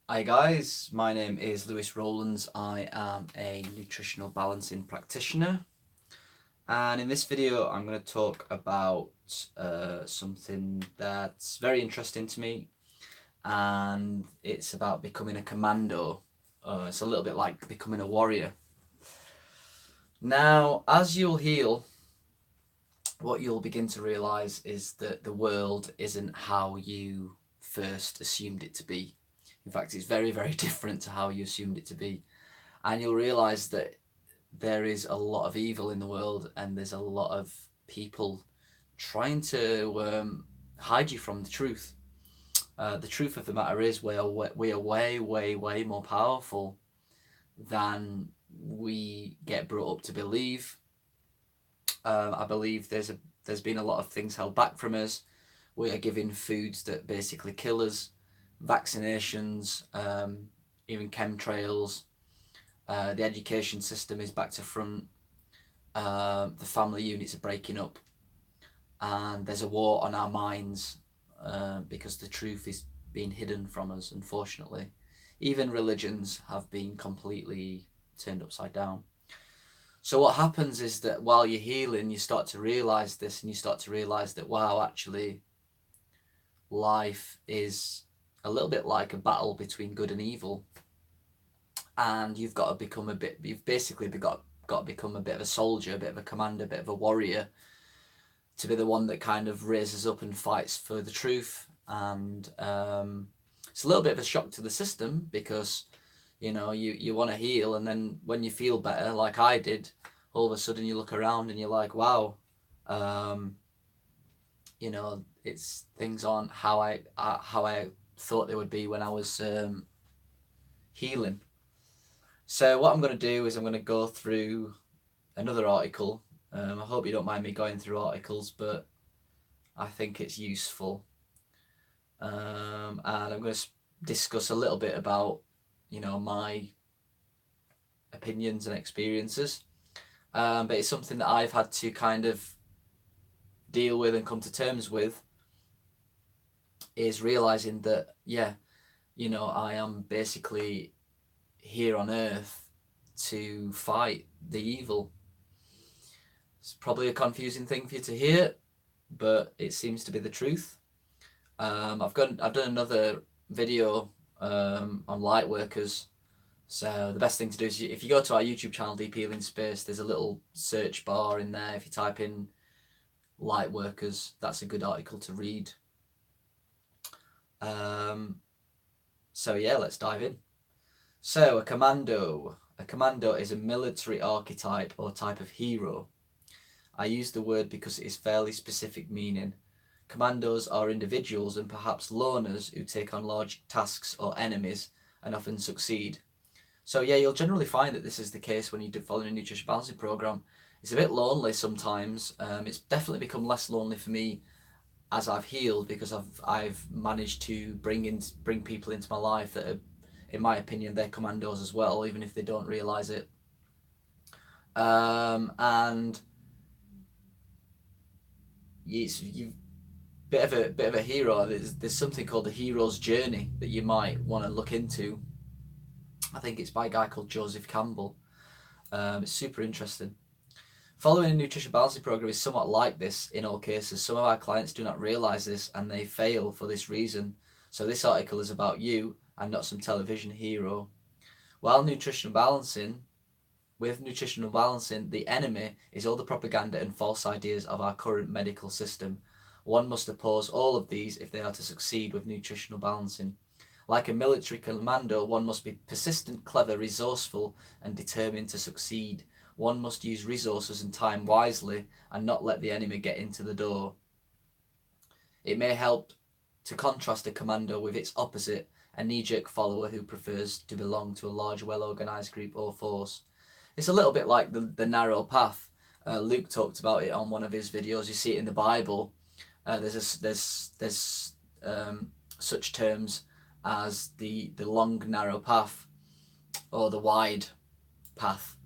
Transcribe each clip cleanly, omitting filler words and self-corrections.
Hi guys, my name is Rowlands. I am a nutritional balancing practitioner, and in this video I'm going to talk about something that's very interesting to me, and it's about becoming a commando. It's a little bit like becoming a warrior. Now, as you'll heal, what you'll begin to realize is that the world isn't how you first assumed it to be. In fact, it's very, very different to how you assumed it to be. And you'll realize that there is a lot of evil in the world, and there's a lot of people trying to hide you from the truth. The truth of the matter is we are way, way, way more powerful than we get brought up to believe. I believe there's been a lot of things held back from us. We are given foods that basically kill us, vaccinations, even chemtrails. The education system is back to front. The family units are breaking up, and there's a war on our minds because the truth is being hidden from us, unfortunately. Even religions have been completely turned upside down. So what happens is that while you're healing, you start to realize this, and you start to realize that, wow, actually, life is a little bit like a battle between good and evil. And you've got to become you've basically got to become a bit of a soldier, a bit of a commander, a bit of a warrior, to be the one that kind of raises up and fights for the truth. And it's a little bit of a shock to the system because, you want to heal, and then when you feel better, like I did, all of a sudden you look around and you're like, wow, it's things aren't how I thought they would be when I was healing. So what I'm going to do is I'm going to go through another article. I hope you don't mind me going through articles, but I think it's useful. And I'm going to discuss a little bit about, my opinions and experiences. But it's something that I've had to kind of deal with and come to terms with, is realizing that, I am basically here on Earth to fight the evil. It's probably a confusing thing for you to hear, but it seems to be the truth. I've done another video on light workers. So the best thing to do is, if you go to our YouTube channel, Deep Healing Space, there's a little search bar in there. If you type in light workers, that's a good article to read. So yeah, let's dive in. So a commando. A commando is a military archetype or type of hero. I use the word because it is fairly specific meaning. Commandos are individuals and perhaps loners who take on large tasks or enemies and often succeed. So yeah, you'll generally find that this is the case when you do follow a nutrition balancing program. It's a bit lonely sometimes. It's definitely become less lonely for me as I've healed, because I've managed to bring people into my life that are, in my opinion, they're commandos as well, even if they don't realize it. And you bit of a hero. There's something called the hero's journey that you might want to look into. I think it's by a guy called Joseph Campbell. It's super interesting. Following a nutrition balancing program is somewhat like this in all cases. Some of our clients do not realize this, and they fail for this reason. So this article is about you and not some television hero. With nutritional balancing, the enemy is all the propaganda and false ideas of our current medical system. One must oppose all of these if they are to succeed with nutritional balancing. Like a military commando, one must be persistent, clever, resourceful, and determined to succeed. One must use resources and time wisely and not let the enemy get into the door. It may help to contrast a commando with its opposite, a knee-jerk follower who prefers to belong to a large, well-organised group or force. It's a little bit like the narrow path. Luke talked about it on one of his videos. You see it in the Bible. There's such terms as the long narrow path or the wide path.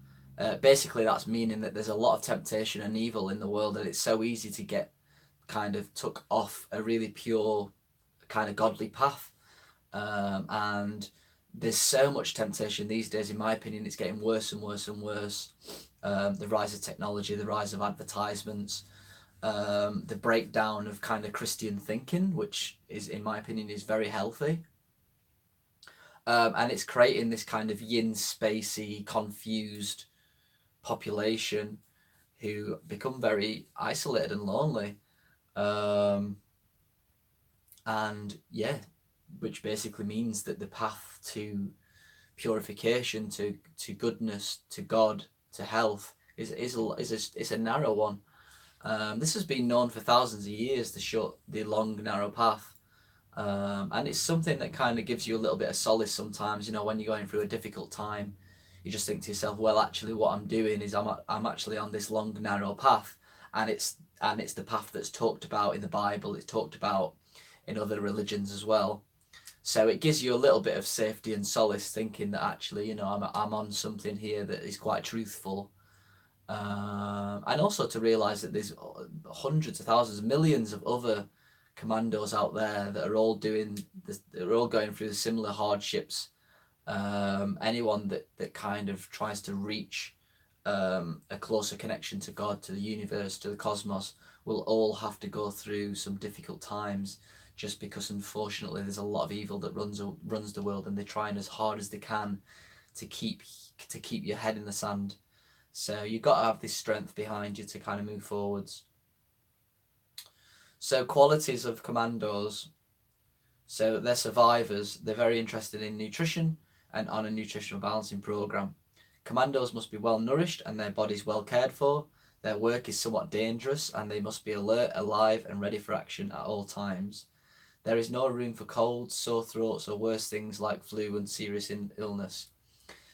Basically, that's meaning that there's a lot of temptation and evil in the world, and it's so easy to get kind of took off a really pure kind of godly path. And there's so much temptation these days. In my opinion, it's getting worse and worse and worse. The rise of technology, the rise of advertisements, the breakdown of kind of Christian thinking, which is, in my opinion, is very healthy. And it's creating this kind of yin spacey, confused population who become very isolated and lonely. And yeah, which basically means that the path to purification, to goodness, to God, to health is a narrow one. This has been known for thousands of years, the long narrow path. And it's something that kind of gives you a little bit of solace sometimes. You know, when you're going through a difficult time, you just think to yourself, well, actually what I'm doing is I'm actually on this long narrow path, and it's the path that's talked about in the Bible. It's talked about in other religions as well. So it gives you a little bit of safety and solace, thinking that actually, you know, I'm on something here that is quite truthful. And also to realize that there's hundreds of thousands, millions of other commandos out there that are all doing this, they're all going through similar hardships. Anyone that kind of tries to reach a closer connection to God, to the universe, to the cosmos, will all have to go through some difficult times, just because unfortunately there's a lot of evil that runs the world, and they're trying as hard as they can to keep your head in the sand. So you've got to have this strength behind you to kind of move forwards. So qualities of commandos. So they're survivors. They're very interested in nutrition and on a nutritional balancing program. Commandos must be well nourished and their bodies well cared for. Their work is somewhat dangerous and they must be alert, alive and ready for action at all times. There is no room for colds, sore throats or worse things like flu and serious illness.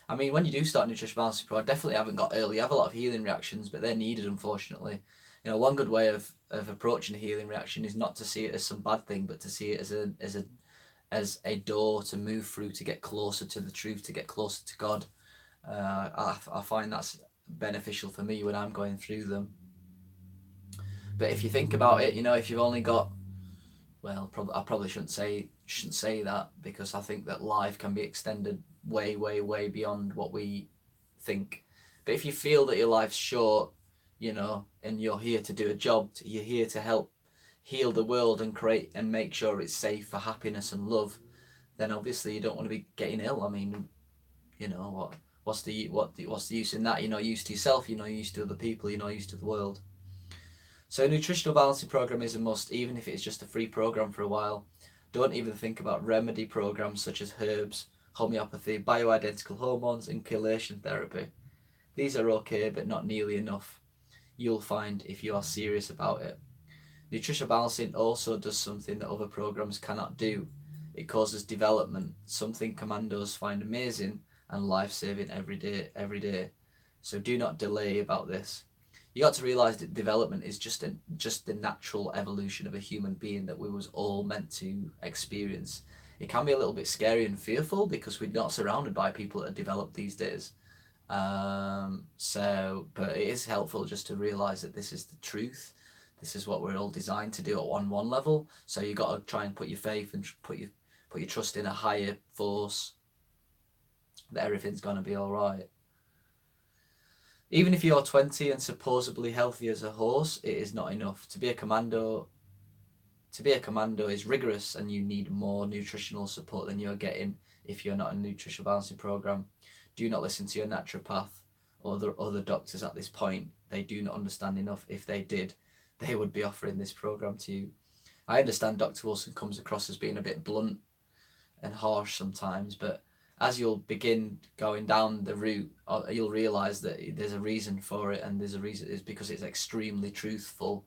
I mean, when you do start nutrition balancing pro, I definitely haven't got early. You have a lot of healing reactions, but they're needed, unfortunately. You know, one good way of approaching a healing reaction is not to see it as some bad thing, but to see it as a door to move through, to get closer to the truth, to get closer to God. I find that's beneficial for me when I'm going through them. But if you think about it, you know, if you've only got, well, I probably shouldn't say that, because I think that life can be extended way, way, way beyond what we think. But if you feel that your life's short, you know, and you're here to do a job, you're here to help heal the world and create and make sure it's safe for happiness and love, then obviously you don't want to be getting ill. I mean, you know, what's the use in that? You're not used to yourself, you're not used to other people, you're not used to the world. So a nutritional balancing program is a must, even if it's just a free program for a while. Don't even think about remedy programs such as herbs, homeopathy, bioidentical hormones, and chelation therapy. These are okay, but not nearly enough, you'll find, if you are serious about it. Nutritional balancing also does something that other programs cannot do. It causes development, something commandos find amazing and life-saving every day. So do not delay about this. You got to realise that development is just the natural evolution of a human being that we was all meant to experience. It can be a little bit scary and fearful because we're not surrounded by people that are developed these days. But it is helpful just to realise that this is the truth. This is what we're all designed to do at one level. So you got to try and put your faith and put your trust in a higher force, that everything's going to be all right. Even if you're 20 and supposedly healthy as a horse, it is not enough. To be a commando is rigorous, and you need more nutritional support than you're getting if you're not in a nutritional balancing program. Do not listen to your naturopath or other doctors at this point. They do not understand enough. If they did, they would be offering this program to you. I understand Dr. Wilson comes across as being a bit blunt and harsh sometimes, but as you'll begin going down the route, you'll realise that there's a reason for it, and there's a reason. It's because it's extremely truthful,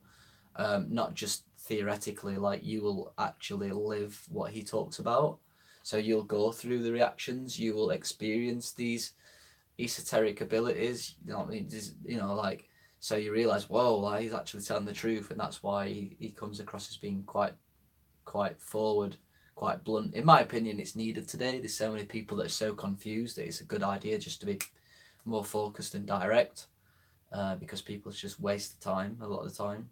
not just theoretically. Like, you will actually live what he talks about. So you'll go through the reactions, you will experience these esoteric abilities. You know what I mean? Like, so you realise, whoa, like, he's actually telling the truth, and that's why he comes across as being quite forward, quite blunt. In my opinion, it's needed today. There's so many people that are so confused that it's a good idea just to be more focused and direct, because people just waste time a lot of the time.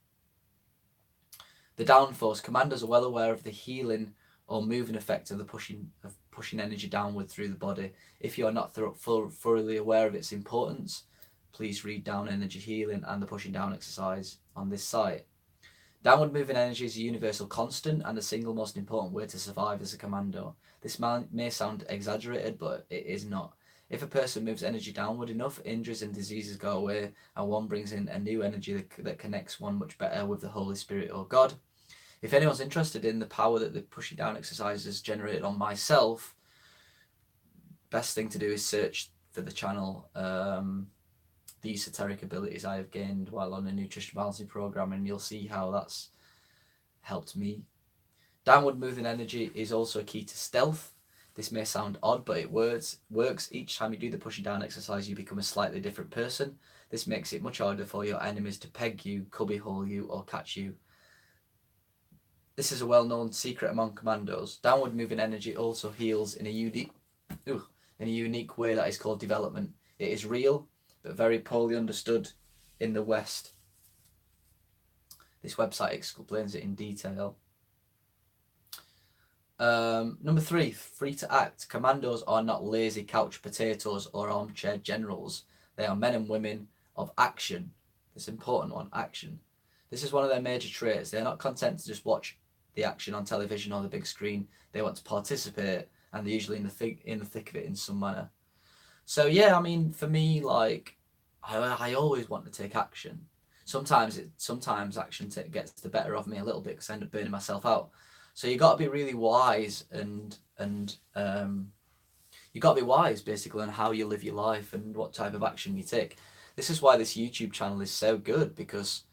The downforce. Commanders are well aware of the healing or moving effect of pushing energy downward through the body. If you are not thoroughly aware of its importance, please read Down Energy Healing and the Pushing Down exercise on this site. Downward moving energy is a universal constant and the single most important way to survive as a commando. This may sound exaggerated, but it is not. If a person moves energy downward enough, injuries and diseases go away, and one brings in a new energy that connects one much better with the Holy Spirit or God. If anyone's interested in the power that the pushing down exercise has generated on myself, best thing to do is search for the channel, the esoteric abilities I have gained while on a nutritional balancing program, and you'll see how that's helped me. Downward moving energy is also a key to stealth. This may sound odd, but it works. Each time you do the pushing down exercise, you become a slightly different person. This makes it much harder for your enemies to peg you, cubbyhole you, or catch you. This is a well-known secret among commandos. Downward moving energy also heals in a unique way that is called development. It is real, but very poorly understood in the West. This website explains it in detail. Number 3, free to act. Commandos are not lazy couch potatoes or armchair generals. They are men and women of action. This important one, action. This is one of their major traits. They're not content to just watch the action on television or the big screen. They want to participate, and they're usually in the thick of it in some manner. So yeah, I mean, for me, like, I always want to take action. Sometimes action gets the better of me a little bit because I end up burning myself out. So you got to be really wise and you got to be wise basically on how you live your life and what type of action you take. This is why this YouTube channel is so good, because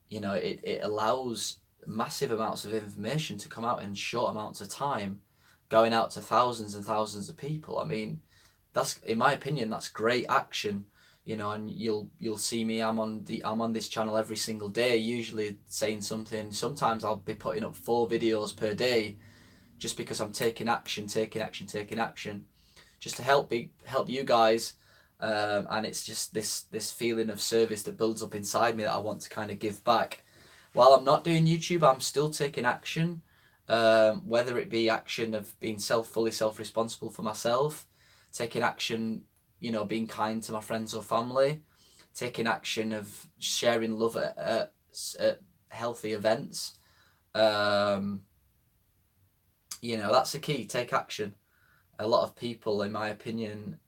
you know it allows massive amounts of information to come out in short amounts of time, going out to thousands and thousands of people. I mean, that's, in my opinion, that's great action. You know, and you'll see me. I'm on this channel every single day, usually saying something. Sometimes I'll be putting up 4 videos per day, just because I'm taking action, just to help you guys. And it's just this feeling of service that builds up inside me that I want to kind of give back. While I'm not doing YouTube, I'm still taking action, whether it be action of being fully self-responsible for myself, taking action, you know, being kind to my friends or family, taking action of sharing love at healthy events. You know, that's the key, take action. A lot of people, in my opinion,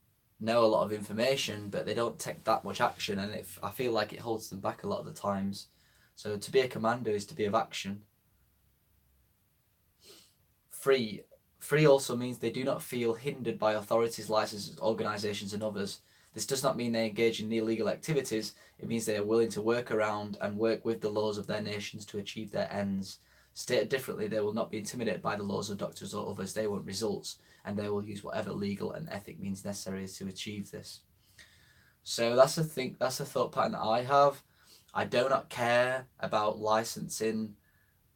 know a lot of information, but they don't take that much action, and I feel like it holds them back a lot of the times. So to be a commando is to be of action. Free also means they do not feel hindered by authorities, licenses, organisations and others. This does not mean they engage in illegal activities. It means they are willing to work around and work with the laws of their nations to achieve their ends. Stated differently, they will not be intimidated by the laws of doctors or others. They want results, and they will use whatever legal and ethic means necessary to achieve this. So that's a thought pattern that I have. I do not care about licensing,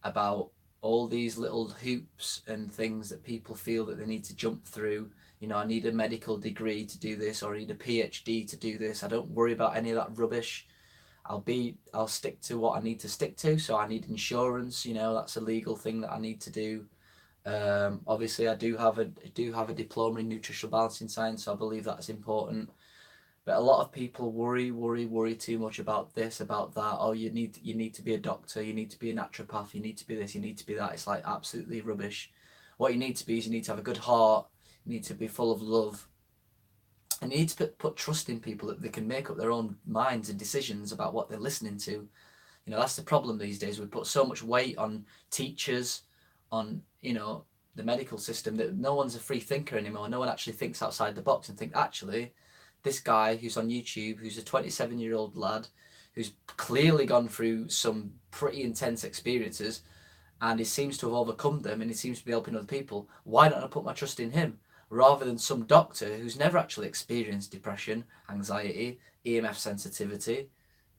about all these little hoops and things that people feel that they need to jump through. You know, I need a medical degree to do this, or I need a PhD to do this. I don't worry about any of that rubbish. I'll stick to what I need to stick to. So I need insurance, you know, that's a legal thing that I need to do. Obviously I do have a diploma in Nutritional Balancing Science, so I believe that's important. But a lot of people worry too much about this, about that. Oh, you need to be a doctor, you need to be a naturopath, you need to be this, you need to be that. It's like absolutely rubbish. What you need to be is you need to have a good heart, you need to be full of love, and you need to put trust in people that they can make up their own minds and decisions about what they're listening to. You know, that's the problem these days. We put so much weight on teachers, on, you know, the medical system, that no one's a free thinker anymore. No one actually thinks outside the box and think, actually, this guy who's on YouTube, who's a 27-year-old lad, who's clearly gone through some pretty intense experiences, and he seems to have overcome them, and he seems to be helping other people. Why don't I put my trust in him, rather than some doctor who's never actually experienced depression, anxiety, EMF sensitivity,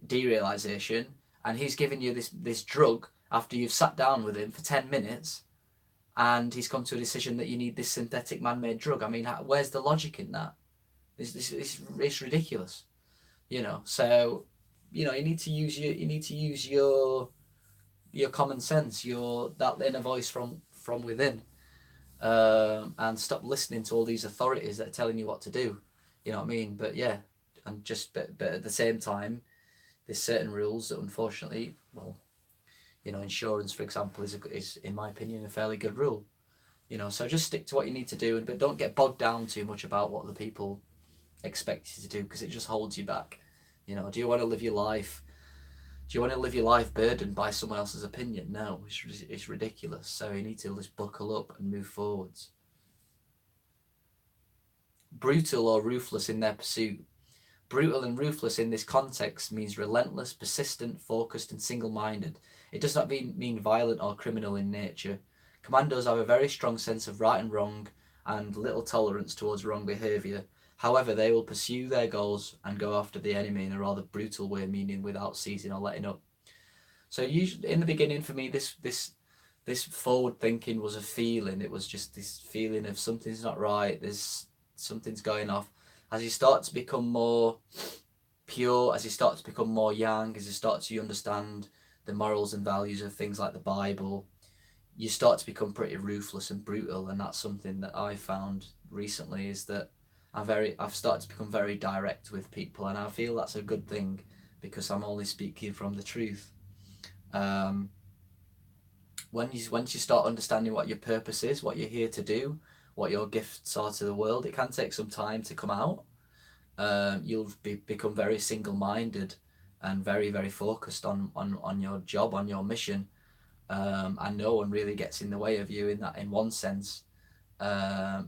derealization, and he's giving you this drug after you've sat down with him for 10 minutes, and he's come to a decision that you need this synthetic man-made drug. I mean, where's the logic in that? It's ridiculous, you know. So, you know, you need to use your common sense, that inner voice from within. and stop listening to all these authorities that are telling you what to do. You know what I mean? But yeah, and just but at the same time, there's certain rules that unfortunately, well, you know, insurance, for example, is in my opinion a fairly good rule. You know, so just stick to what you need to do, but don't get bogged down too much about what the people expect you to do, because it just holds you back. You know, do you want to live your life? Do you want to live your life burdened by someone else's opinion? No, it's ridiculous. So you need to just buckle up and move forwards. Brutal or ruthless in their pursuit. Brutal and ruthless in this context means relentless, persistent, focused, and single-minded. It does not mean violent or criminal in nature. Commandos have a very strong sense of right and wrong and little tolerance towards wrong behaviour. However, they will pursue their goals and go after the enemy in a rather brutal way, meaning without ceasing or letting up. So usually, in the beginning, for me, this forward thinking was a feeling. It was just this feeling of something's not right. Something's going off. As you start to become more pure, as you start to become more young, as you start to understand the morals and values of things like the Bible, you start to become pretty ruthless and brutal. And that's something that I found recently, is that I've started to become very direct with people, and I feel that's a good thing, because I'm only speaking from the truth. Once you start understanding what your purpose is, what you're here to do, what your gifts are to the world, it can take some time to come out. You'll become very single-minded and very, very focused on your job, on your mission, and no one really gets in the way of you in one sense.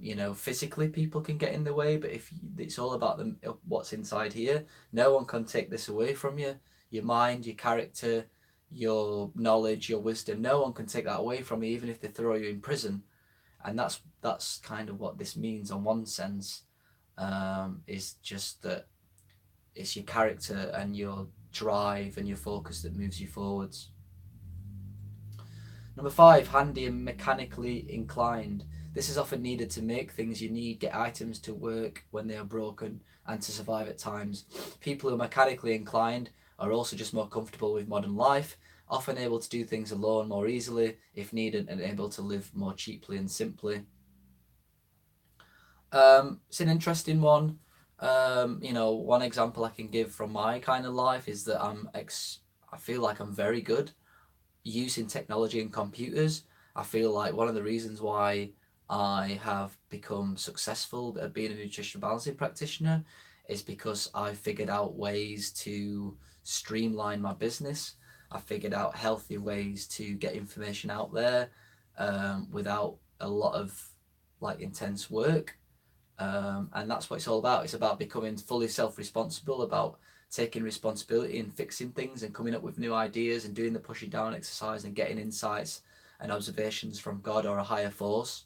You know, physically people can get in the way, but if it's all about what's inside here, no one can take this away from you. Your mind, your character, your knowledge, your wisdom, no one can take that away from you, even if they throw you in prison. And that's kind of what this means on one sense, is just that it's your character and your drive and your focus that moves you forwards. Number 5, handy and mechanically inclined. This is often needed to make things you need, get items to work when they are broken, and to survive at times. People who are mechanically inclined are also just more comfortable with modern life, often able to do things alone more easily if needed, and able to live more cheaply and simply. It's an interesting one. You know, one example I can give from my kind of life is that I feel like I'm very good using technology and computers. I feel like one of the reasons why I have become successful at being a nutritional balancing practitioner is because I figured out ways to streamline my business. I figured out healthy ways to get information out there, without a lot of like intense work. And that's what it's all about. It's about becoming fully self-responsible, about taking responsibility and fixing things and coming up with new ideas and doing the pushing down exercise and getting insights and observations from God or a higher force.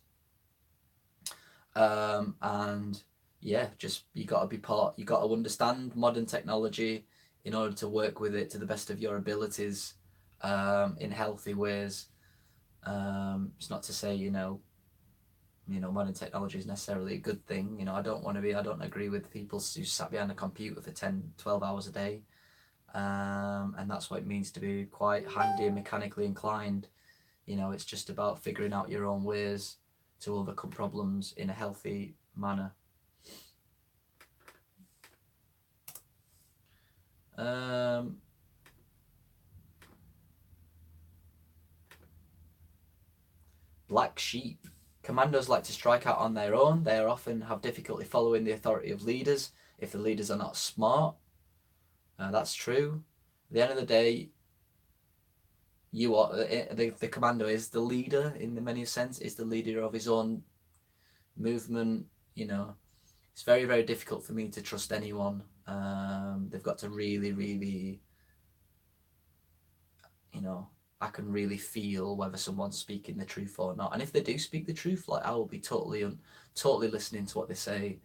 And yeah, just you got to understand modern technology in order to work with it to the best of your abilities, in healthy ways. It's not to say, modern technology is necessarily a good thing. I don't agree with people who sat behind a computer for 10, 12 hours a day. And that's what it means to be quite handy and mechanically inclined. It's just about figuring out your own ways to overcome problems in a healthy manner. Black sheep. Commandos like to strike out on their own. They often have difficulty following the authority of leaders if the leaders are not smart. That's true. At the end of the day, the commando is the leader in the many sense, is the leader of his own movement. It's very, very difficult for me to trust anyone. They've got to really, really, I can really feel whether someone's speaking the truth or not. And if they do speak the truth, like, I will be totally listening to what they say.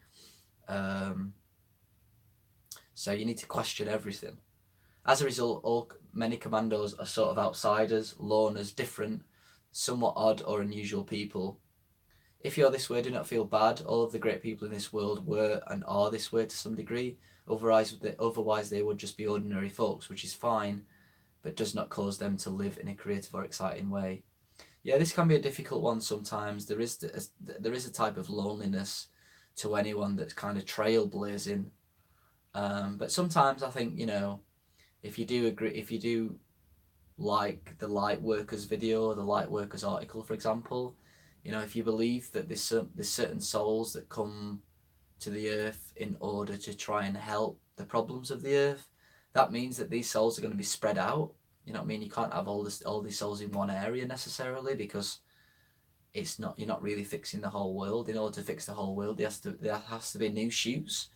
So you need to question everything. As a result, many commandos are sort of outsiders, loners, different, somewhat odd or unusual people. If you're this way, do not feel bad. All of the great people in this world were and are this way to some degree. Otherwise they would just be ordinary folks, which is fine, but does not cause them to live in a creative or exciting way. Yeah, this can be a difficult one sometimes. There is a type of loneliness to anyone that's kind of trailblazing. But sometimes I think, you know, if you do agree, if you do like the light workers video or the light workers article, for example, you know, if you believe that there's certain souls that come to the earth in order to try and help the problems of the earth, that means that these souls are going to be spread out. You know what I mean? You can't have all these souls in one area necessarily, because it's not, you're not really fixing the whole world. In order to fix the whole world, there has to be new shoots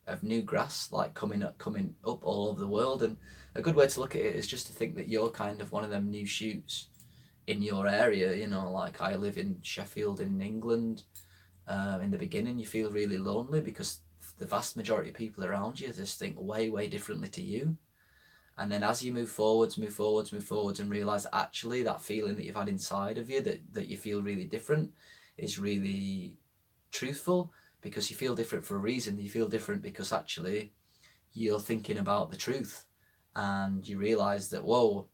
of new grass like coming up all over the world. And a good way to look at it is just to think that you're kind of one of them new shoots in your area. You know, like I live in Sheffield in England. In the beginning you feel really lonely because the vast majority of people around you just think way differently to you. And then as you move forwards and realize actually that feeling that you've had inside of you, that you feel really different, is really truthful, because you feel different for a reason. You feel different because actually you're thinking about the truth, and you realize that, whoa,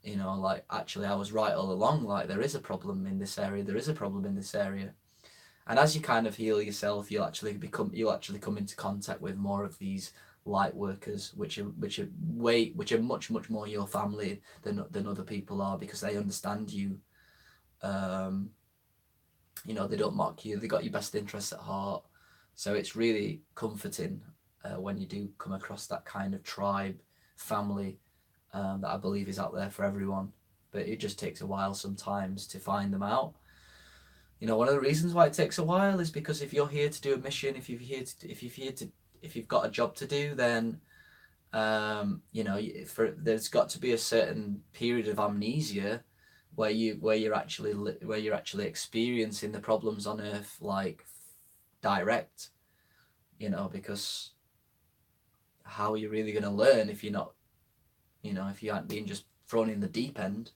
you know, like actually I was right all along. Like there is a problem in this area, there is a problem in this area. And as you kind of heal yourself, you'll actually come into contact with more of these light workers, which are much more your family than other people are, because they understand you. You know, they don't mock you. They got your best interests at heart. So it's really comforting when you do come across that kind of tribe, family, that I believe is out there for everyone. But it just takes a while sometimes to find them out. You know, one of the reasons why it takes a while is because if you're here to do a mission, if you've got a job to do, then you know, there's got to be a certain period of amnesia where you're actually experiencing the problems on Earth like direct. You know, because how are you really going to learn if you're not, you know, if you aren't being just thrown in the deep end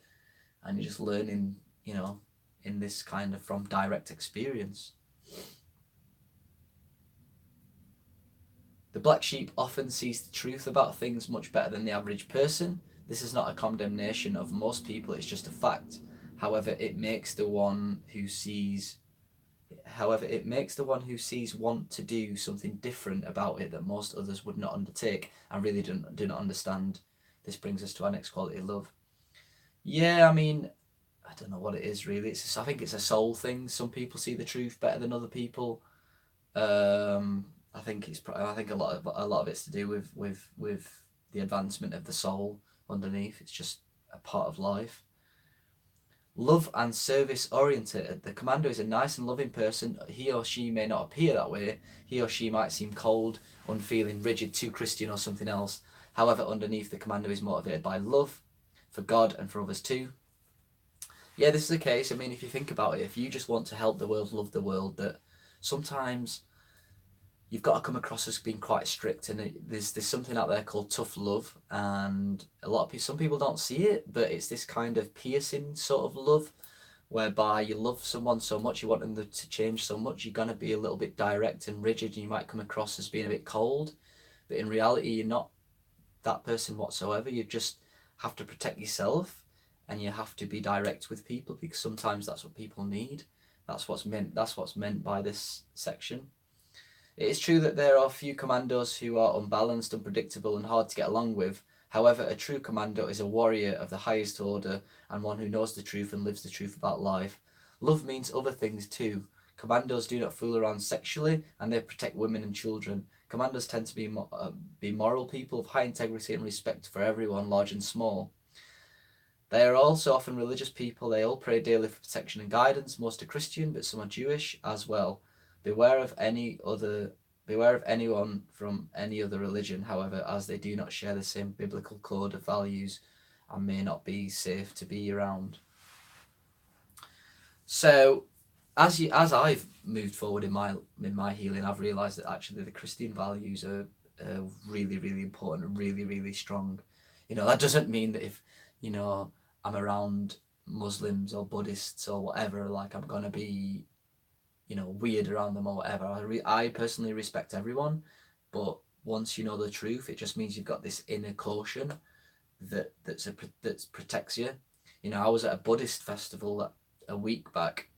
and you're just learning, you know, in this kind of from direct experience. The black sheep often sees the truth about things much better than the average person. This is not a condemnation of most people, it's just a fact. However, it makes the one who sees want to do something different about it that most others would not undertake and really do not understand. This brings us to our next quality, love. Yeah, I mean, I don't know what it is really. I think it's a soul thing. Some people see the truth better than other people. I think a lot of it's to do with the advancement of the soul underneath. It's just a part of life. Love and service oriented. The Commando is a nice and loving person. He or she may not appear that way. He or she might seem cold, unfeeling, rigid, too Christian or something else. However, underneath, the Commando is motivated by love for God and for others too. Yeah, this is the case. I mean, if you think about it, if you just want to help the world, love the world, that sometimes you've got to come across as being quite strict, and there's something out there called tough love, and some people don't see it, but it's this kind of piercing sort of love, whereby you love someone so much, you want them to change so much, you're going to be a little bit direct and rigid, and you might come across as being a bit cold, but in reality you're not that person whatsoever. You just have to protect yourself, and you have to be direct with people, because sometimes that's what people need. That's what's meant by this section. It is true that there are few commandos who are unbalanced, unpredictable, and hard to get along with. However, a true commando is a warrior of the highest order, and one who knows the truth and lives the truth about life. Love means other things too. Commandos do not fool around sexually, and they protect women and children. Commandos tend to be moral people of high integrity and respect for everyone, large and small. They are also often religious people. They all pray daily for protection and guidance. Most are Christian, but some are Jewish as well. Beware of anyone from any other religion, however, as they do not share the same biblical code of values and may not be safe to be around. So, as I've moved forward in my healing, I've realised that actually the Christian values are really, really important and really, really strong. You know, that doesn't mean that if, you know, I'm around Muslims or Buddhists or whatever, like I'm gonna be, you know, weird around them or whatever. I personally respect everyone, but once you know the truth, it just means you've got this inner caution that protects you. You know, I was at a Buddhist festival a week back,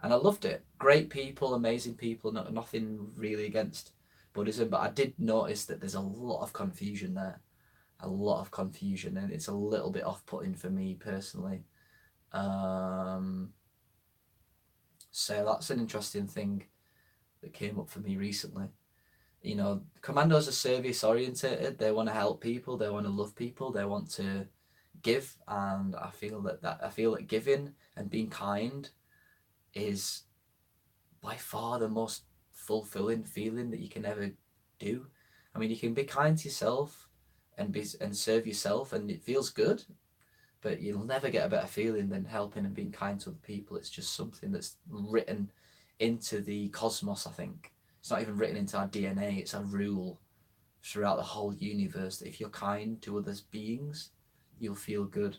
and I loved it. Great people, amazing people, nothing really against Buddhism, but I did notice that there's a lot of confusion there. A lot of confusion, and it's a little bit off-putting for me personally. So that's an interesting thing that came up for me recently. You know, Commandos are service orientated. They want to help people. They want to love people. They want to give, and I feel that giving and being kind is by far the most fulfilling feeling that you can ever do. I mean, you can be kind to yourself and serve yourself, and it feels good. But you'll never get a better feeling than helping and being kind to other people. It's just something that's written into the cosmos, I think. It's not even written into our DNA, it's a rule throughout the whole universe that if you're kind to other beings, you'll feel good.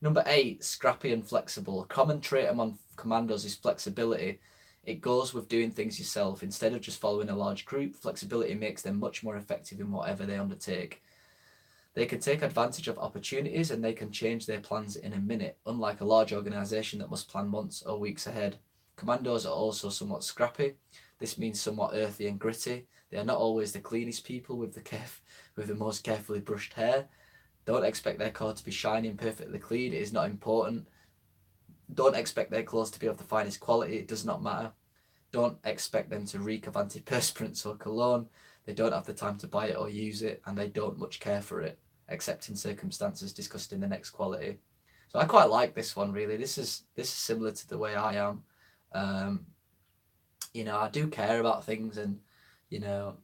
Number 8, scrappy and flexible. A common trait among commandos is flexibility. It goes with doing things yourself. Instead of just following a large group, flexibility makes them much more effective in whatever they undertake. They can take advantage of opportunities and they can change their plans in a minute, unlike a large organisation that must plan months or weeks ahead. Commandos are also somewhat scrappy. This means somewhat earthy and gritty. They are not always the cleanest people with the most carefully brushed hair. Don't expect their car to be shiny and perfectly clean. It is not important. Don't expect their clothes to be of the finest quality. It does not matter. Don't expect them to reek of antiperspirants or cologne. They don't have the time to buy it or use it, and they don't much care for it, except in circumstances discussed in the next quality. So I quite like this one, really. This is similar to the way I am. You know, I do care about things, and you know,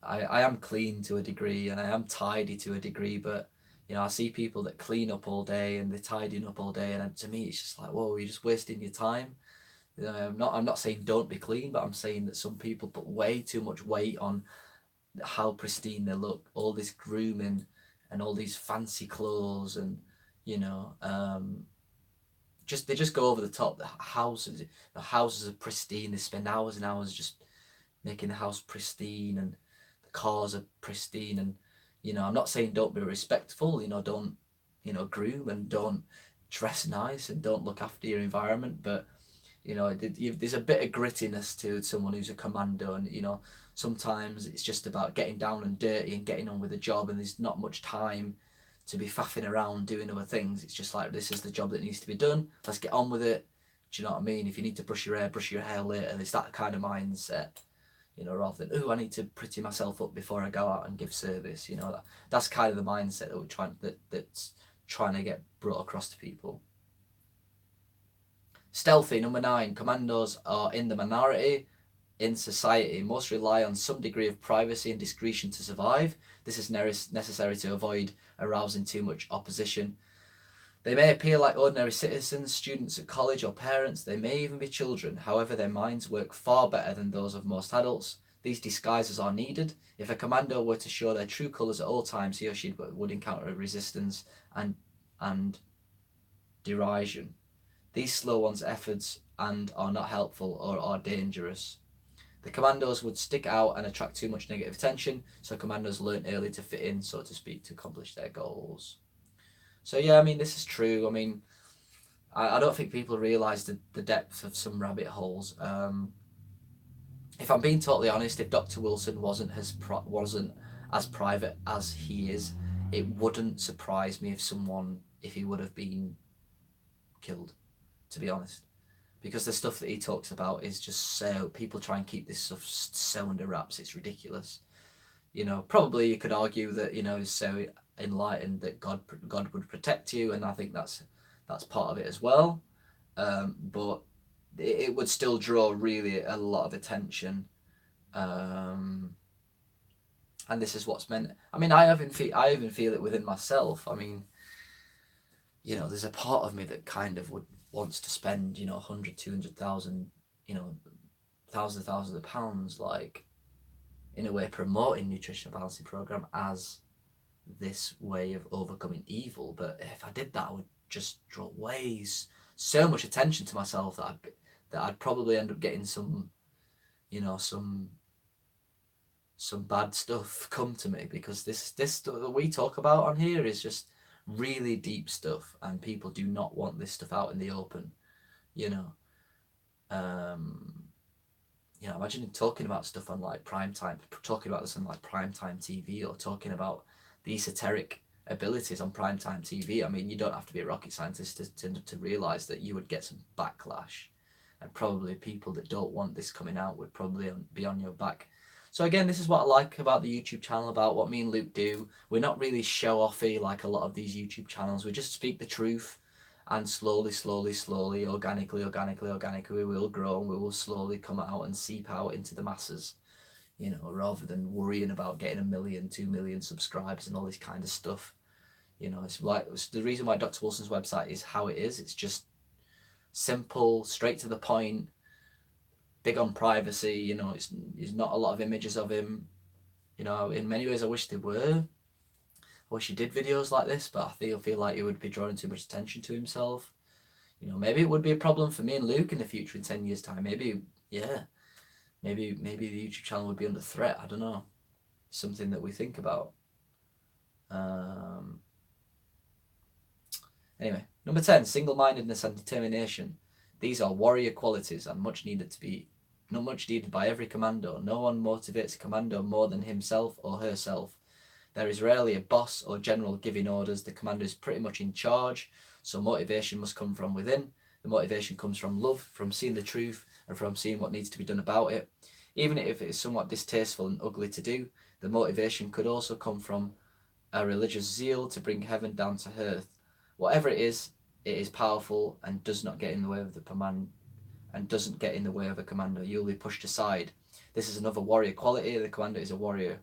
I am clean to a degree, and I am tidy to a degree, but you know, I see people that clean up all day and they're tidying up all day, and to me, it's just like, whoa, you're just wasting your time. You know, I'm not saying don't be clean, but I'm saying that some people put way too much weight on how pristine they look, all this grooming and all these fancy clothes, and you know, they just go over the top. The houses are pristine. They spend hours and hours just making the house pristine, and the cars are pristine. And you know, I'm not saying don't be respectful. You know, don't groom and don't dress nice and don't look after your environment, but you know, there's a bit of grittiness to someone who's a commando, and you know, sometimes it's just about getting down and dirty and getting on with the job, and there's not much time to be faffing around doing other things. It's just like, this is the job that needs to be done. Let's get on with it. Do you know what I mean? If you need to brush your hair later. It's that kind of mindset, you know, rather than, oh, I need to pretty myself up before I go out and give service. You know, that's kind of the mindset that's trying to get brought across to people. Stealthy, number 9. Commandos are in the minority in society. Most rely on some degree of privacy and discretion to survive. This is necessary to avoid arousing too much opposition. They may appear like ordinary citizens, students at college, or parents. They may even be children. However, their minds work far better than those of most adults. These disguises are needed. If a commando were to show their true colours at all times, he or she would encounter resistance and derision. These slow one's efforts and are not helpful or are dangerous. The commandos would stick out and attract too much negative attention, so commandos learn early to fit in, so to speak, to accomplish their goals. So yeah, I mean, this is true. I mean, I don't think people realise the depth of some rabbit holes. If I'm being totally honest, if Dr. Wilson wasn't as private as he is, it wouldn't surprise me if he would have been killed, to be honest, because the stuff that he talks about is just so, people try and keep this stuff so under wraps. It's ridiculous. You know, probably you could argue that, you know, he's so enlightened that God would protect you, and I think that's part of it as well. But it would still draw really a lot of attention, and this is what's meant. I mean, I even feel it within myself. I mean, you know, there's a part of me that kind of wants to spend, you know, 100, 200,000, you know, thousands of pounds, like, in a way, promoting nutritional balancing program as this way of overcoming evil. But if I did that, I would just draw so much attention to myself that I'd probably end up getting some, you know, some bad stuff come to me, because this that we talk about on here is just really deep stuff, and people do not want this stuff out in the open, you know. Imagine talking about stuff on like prime time, talking about this on like prime time TV, or talking about the esoteric abilities on prime time TV. I mean, you don't have to be a rocket scientist to realize that you would get some backlash, and probably people that don't want this coming out would probably be on your back. So again, this is what I like about the YouTube channel, about what me and Luke do. We're not really show-offy like a lot of these YouTube channels. We just speak the truth, and slowly, organically, we will grow, and we will slowly come out and seep out into the masses, rather than worrying about getting 1 million, 2 million subscribers and all this kind of stuff. It's the reason why Dr. Wilson's website is how it is. It's just simple, straight to the point, big on privacy. It's not a lot of images of him. In many ways I wish there were. I wish he did videos like this, but I feel like he would be drawing too much attention to himself. Maybe it would be a problem for me and Luke in the future in 10 years' time. Maybe the YouTube channel would be under threat. I don't know. Something that we think about. Anyway, number 10, single-mindedness and determination. These are warrior qualities and much needed by every commando. No one motivates a commando more than himself or herself. There is rarely a boss or general giving orders. The commander is pretty much in charge, so motivation must come from within. The motivation comes from love, from seeing the truth, and from seeing what needs to be done about it. Even if it is somewhat distasteful and ugly to do, the motivation could also come from a religious zeal to bring heaven down to earth. Whatever it is powerful and does not get in the way of the command, and doesn't get in the way of a commander. You'll be pushed aside. This is another warrior quality. The commander is a warrior.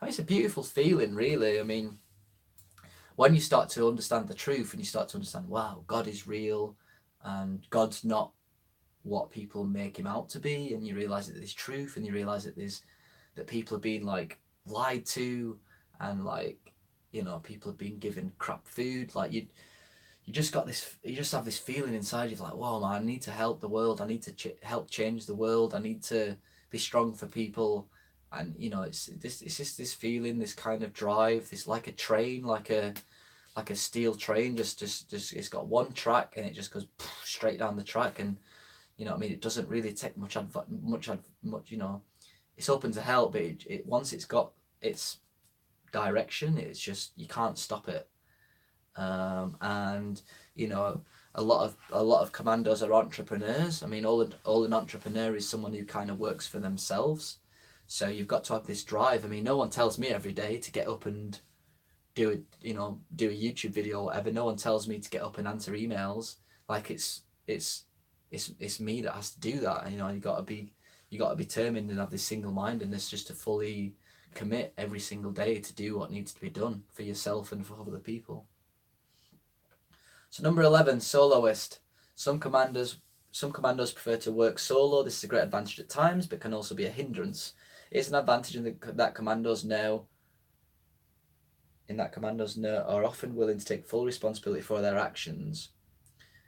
It's a beautiful feeling, really. I mean, when you start to understand the truth, and you start to understand, wow, God is real, and God's not what people make him out to be, and you realise that there's truth, and you realise that people are being like lied to, and people are being given crap food. Like you just have this feeling inside you, like, whoa, man, I need to help the world. I need to help change the world. I need to be strong for people. And it's just this feeling, this kind of drive, this like a train, like a steel train, just it's got one track, and it just goes straight down the track. And it doesn't really take much. It's open to hell, but it once it's got its direction, it's just, you can't stop it. And a lot of commandos are entrepreneurs. I mean, all an entrepreneur is someone who kind of works for themselves. So you've got to have this drive. I mean, no one tells me every day to get up and do a YouTube video or whatever. No one tells me to get up and answer emails. Like it's me that has to do that. And, you got to be determined and have this single-mindedness just to fully commit every single day to do what needs to be done for yourself and for other people. So number 11, soloist. Some commandos prefer to work solo. This is a great advantage at times, but can also be a hindrance. It's an advantage that commandos are often willing to take full responsibility for their actions.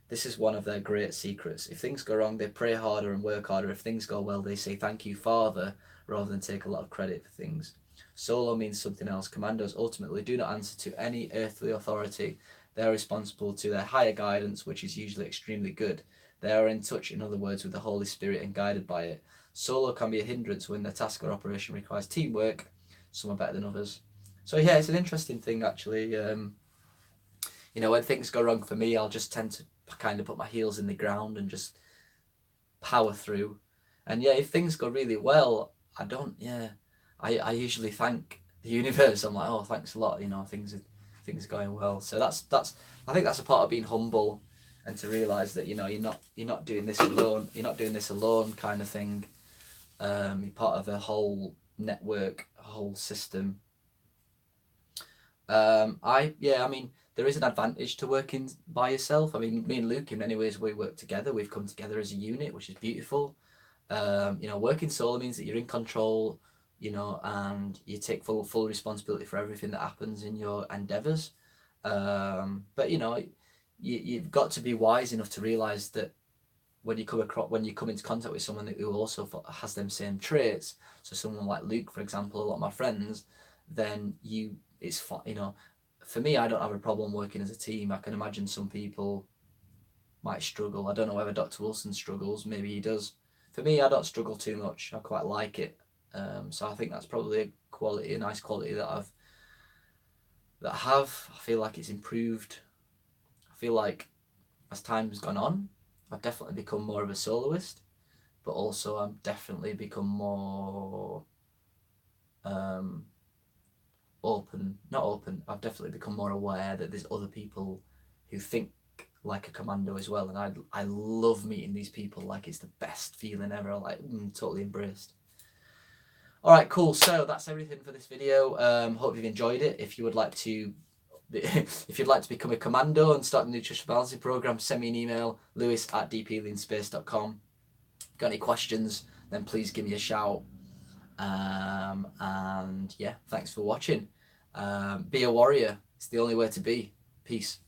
This is one of their great secrets. If things go wrong, they pray harder and work harder. If things go well, they say thank you, Father, rather than take a lot of credit for things. Solo means something else. Commandos ultimately do not answer to any earthly authority. They are responsible to their higher guidance, which is usually extremely good. They are in touch, in other words, with the Holy Spirit and guided by it. Solo can be a hindrance when the task or operation requires teamwork. Some are better than others. So yeah, it's an interesting thing, actually. When things go wrong for me, I'll just tend to kind of put my heels in the ground and just power through. And yeah, if things go really well, I usually thank the universe. I'm like, oh, thanks a lot. Things are going well. So I think that's a part of being humble, and to realise that you're not doing this alone. You're not doing this alone, kind of thing. You're part of a whole network, a whole system. There is an advantage to working by yourself. I mean, me and Luke, in many ways, we work together. We've come together as a unit, which is beautiful. Working solo means that you're in control, and you take full responsibility for everything that happens in your endeavours. But you've got to be wise enough to realise that when you come into contact with someone who also has them same traits, so someone like Luke, for example, a lot of my friends, then for me, I don't have a problem working as a team. I can imagine some people might struggle. I don't know whether Dr. Wilson struggles. Maybe he does. For me, I don't struggle too much. I quite like it. So I think that's probably a nice quality that I have. I feel like it's improved. I feel like as time has gone on, I've definitely become more of a soloist, but also I've definitely become more open. Not open. I've definitely become more aware that there's other people who think like a commando as well, and I love meeting these people. Like, it's the best feeling ever. Like, totally embraced. All right, cool. So that's everything for this video. Hope you've enjoyed it. If you would like to if you'd like to become a commando and start the nutritional balancing program, send me an email, lewis@dpleanspace.com. Got any questions, then please give me a shout. And yeah, thanks for watching. Be a warrior. It's the only way to be. Peace.